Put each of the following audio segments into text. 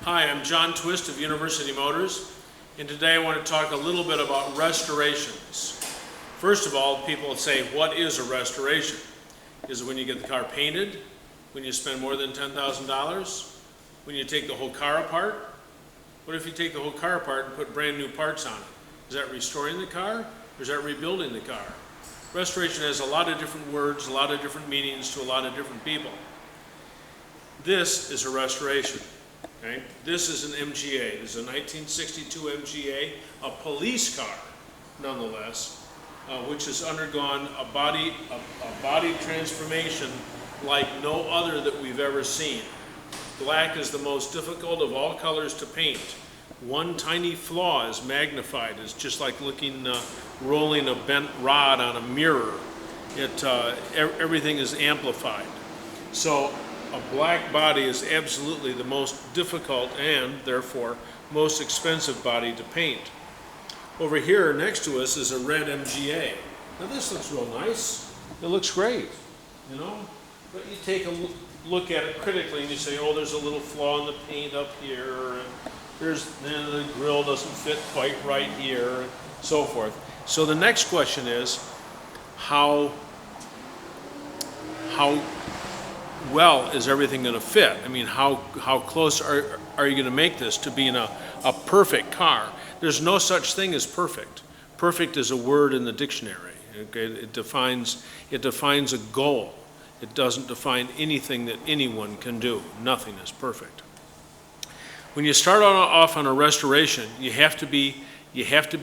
Hi, I'm John Twist of University Motors, and today I want to talk a little bit about restorations. First of all, people say, what is a restoration? Is it when you get the car painted? When you spend more than $10,000? When you take the whole car apart? What if you take the whole car apart and put brand new parts on it? Is that restoring the car, or is that rebuilding the car? Restoration has a lot of different words, a lot of different meanings to a lot of different people. This is a restoration. Okay? This is an MGA. This is a 1962 MGA, a police car, nonetheless, which has undergone a body transformation like no other that we've ever seen. Black is the most difficult of all colors to paint. One tiny flaw is magnified. It's just like rolling a bent rod on a mirror. Everything is amplified. So a black body is absolutely the most difficult and therefore most expensive body to paint. Over here next to us is a red MGA. Now this looks real nice. It looks great, you know? But you take a look at it critically and you say, oh, there's a little flaw in the paint up here, and the grill doesn't fit quite right here, and so forth. So the next question is, how well is everything going to fit? I mean, how close are you going to make this to being a perfect car? There's no such thing as perfect. Perfect is a word in the dictionary. Okay? It defines a goal. It doesn't define anything that anyone can do. Nothing is perfect. When you start off on a restoration, you have to be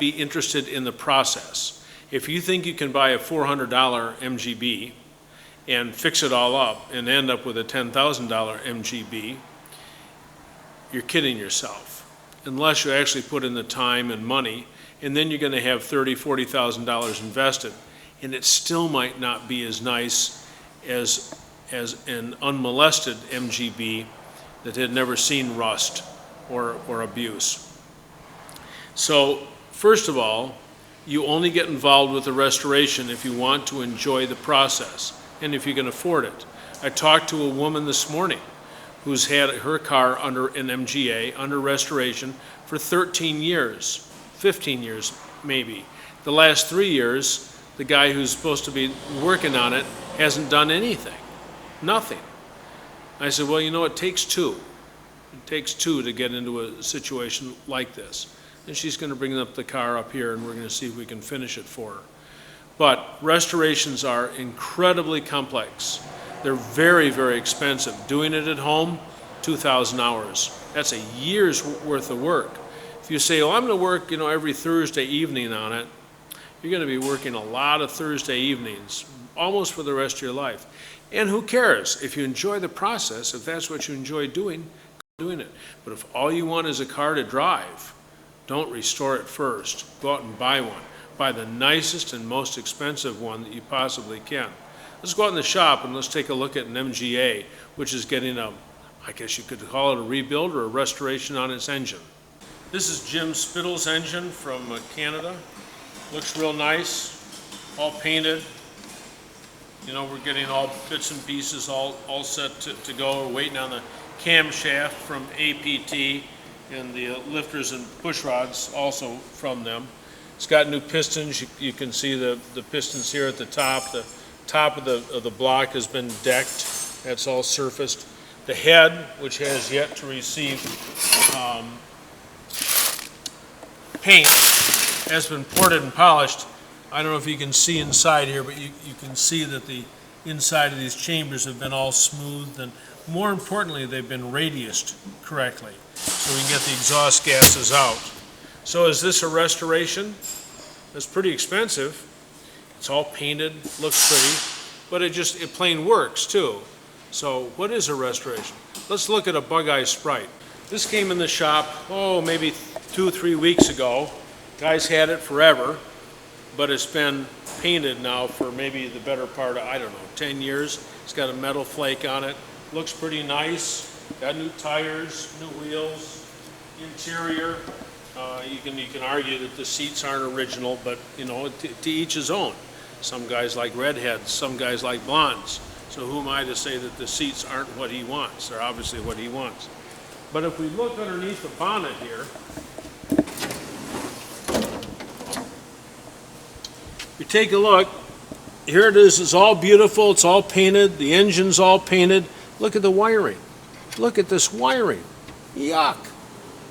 interested in the process. If you think you can buy a $400 MGB and fix it all up and end up with a $10,000 MGB, you're kidding yourself. Unless you actually put in the time and money, and then you're going to have $30,000, $40,000 invested, and it still might not be as nice as an unmolested MGB that had never seen rust or abuse. So, first of all, you only get involved with the restoration if you want to enjoy the process and if you can afford it. I talked to a woman this morning who's had her car under an MGA, under restoration, for 13 years, 15 years maybe. The last 3 years, the guy who's supposed to be working on it hasn't done anything, nothing. I said, well, you know, it takes two. It takes two to get into a situation like this. And she's going to bring up the car up here and we're going to see if we can finish it for her. But restorations are incredibly complex. They're very, very expensive. Doing it at home, 2,000 hours. That's a year's worth of work. If you say, well, I'm going to work, you know, every Thursday evening on it, you're going to be working a lot of Thursday evenings, almost for the rest of your life. And who cares? If you enjoy the process, if that's what you enjoy doing, go doing it. But if all you want is a car to drive, don't restore it first. Go out and buy one. Buy the nicest and most expensive one that you possibly can. Let's go out in the shop and let's take a look at an MGA, which is getting I guess you could call it a rebuild or a restoration on its engine. This is Jim Spittle's engine from Canada. Looks real nice, all painted. You know, we're getting all bits and pieces all set to go. We're waiting on the camshaft from APT and the lifters and push rods also from them. It's got new pistons. You can see the pistons here at the top. The top of the block has been decked. That's all surfaced. The head, which has yet to receive paint, has been ported and polished. I don't know if you can see inside here, but you can see that the inside of these chambers have been all smoothed, and more importantly, they've been radiused correctly so we can get the exhaust gases out. So is this a restoration? It's pretty expensive. It's all painted, looks pretty, but it plain works too. So what is a restoration? Let's look at a Bug-Eye Sprite. This came in the shop, maybe 2 or 3 weeks ago. Guys had it forever, but it's been painted now for maybe the better part of, 10 years. It's got a metal flake on it. Looks pretty nice. Got new tires, new wheels, interior. You can argue that the seats aren't original, but you know, to each his own. Some guys like redheads, some guys like blondes. So who am I to say that the seats aren't what he wants? They're obviously what he wants. But if we look underneath the bonnet here, you take a look, here it is, it's all beautiful, it's all painted, the engine's all painted. Look at the wiring. Look at this wiring. Yuck.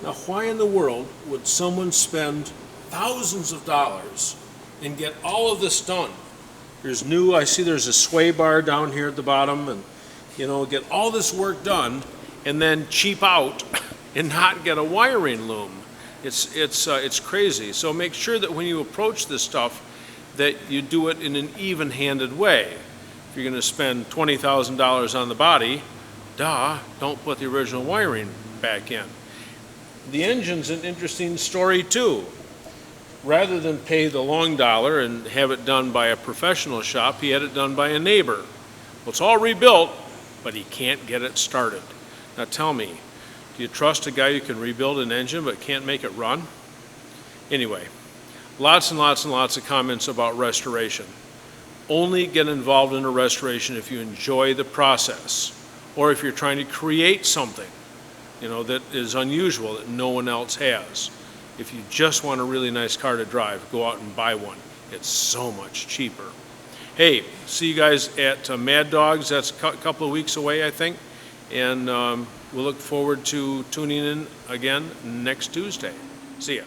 Now, why in the world would someone spend thousands of dollars and get all of this done? I see there's a sway bar down here at the bottom, and get all this work done and then cheap out and not get a wiring loom. It's crazy. So make sure that when you approach this stuff that you do it in an even-handed way. If you're going to spend $20,000 on the body, don't put the original wiring back in. The engine's an interesting story too. Rather than pay the long dollar and have it done by a professional shop, he had it done by a neighbor. Well, it's all rebuilt, but he can't get it started. Now tell me, do you trust a guy who can rebuild an engine but can't make it run? Anyway, lots and lots and lots of comments about restoration. Only get involved in a restoration if you enjoy the process, or if you're trying to create something, that is unusual that no one else has. If you just want a really nice car to drive, go out and buy one. It's so much cheaper. Hey, see you guys at Mad Dogs. That's a couple of weeks away, I think. And we'll look forward to tuning in again next Tuesday. See ya.